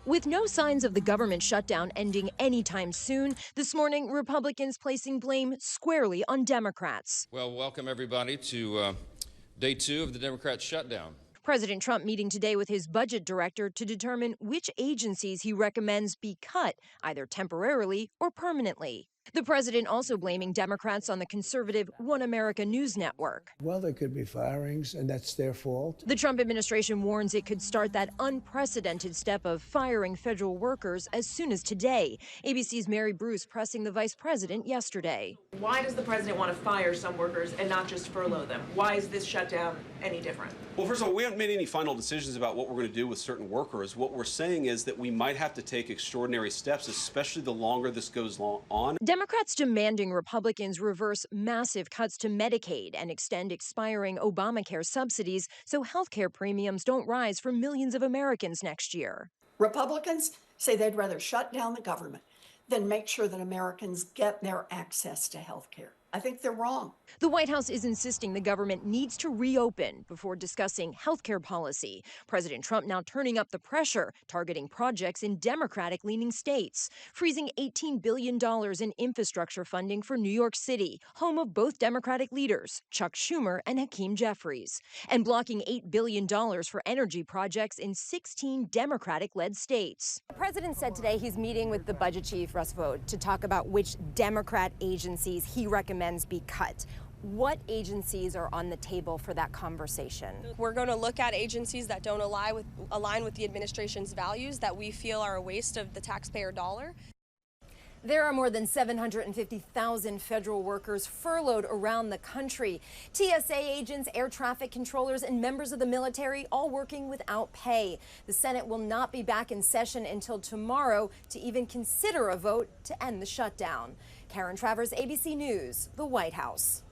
With no signs of the government shutdown ending anytime soon, this morning, Republicans placing blame squarely on Democrats. Well, welcome everybody to day 2 of the Democrat shutdown. President Trump meeting today with his budget director to determine which agencies he recommends be cut, either temporarily or permanently. The president also blaming Democrats on the conservative One America News Network. Well, there could be firings, and that's their fault. The Trump administration warns it could start that unprecedented step of firing federal workers as soon as today. ABC's Mary Bruce pressing the vice president yesterday. Why does the president want to fire some workers and not just furlough them? Why is this shutdown any different? Well, first of all, we haven't made any final decisions about what we're going to do with certain workers. What we're saying is that we might have to take extraordinary steps, especially the longer this goes on. Democrats demanding Republicans reverse massive cuts to Medicaid and extend expiring Obamacare subsidies so health care premiums don't rise for millions of Americans next year. Republicans say they'd rather shut down the government than make sure that Americans get their access to health care. I think they're wrong. The White House is insisting the government needs to reopen before discussing health care policy. President Trump now turning up the pressure, targeting projects in Democratic-leaning states, freezing $18 billion in infrastructure funding for New York City, home of both Democratic leaders, Chuck Schumer and Hakeem Jeffries, and blocking $8 billion for energy projects in 16 Democratic-led states. The president said today he's meeting with the budget chief, Russ Vought, to talk about which Democrat agencies he recommends be cut. What agencies are on the table for that conversation? We're going to look at agencies that don't align with the administration's values, that we feel are a waste of the taxpayer dollar. There are more than 750,000 federal workers furloughed around the country. TSA agents, air traffic controllers, and members of the military all working without pay. The Senate will not be back in session until tomorrow to even consider a vote to end the shutdown. Karen Travers, ABC News, the White House.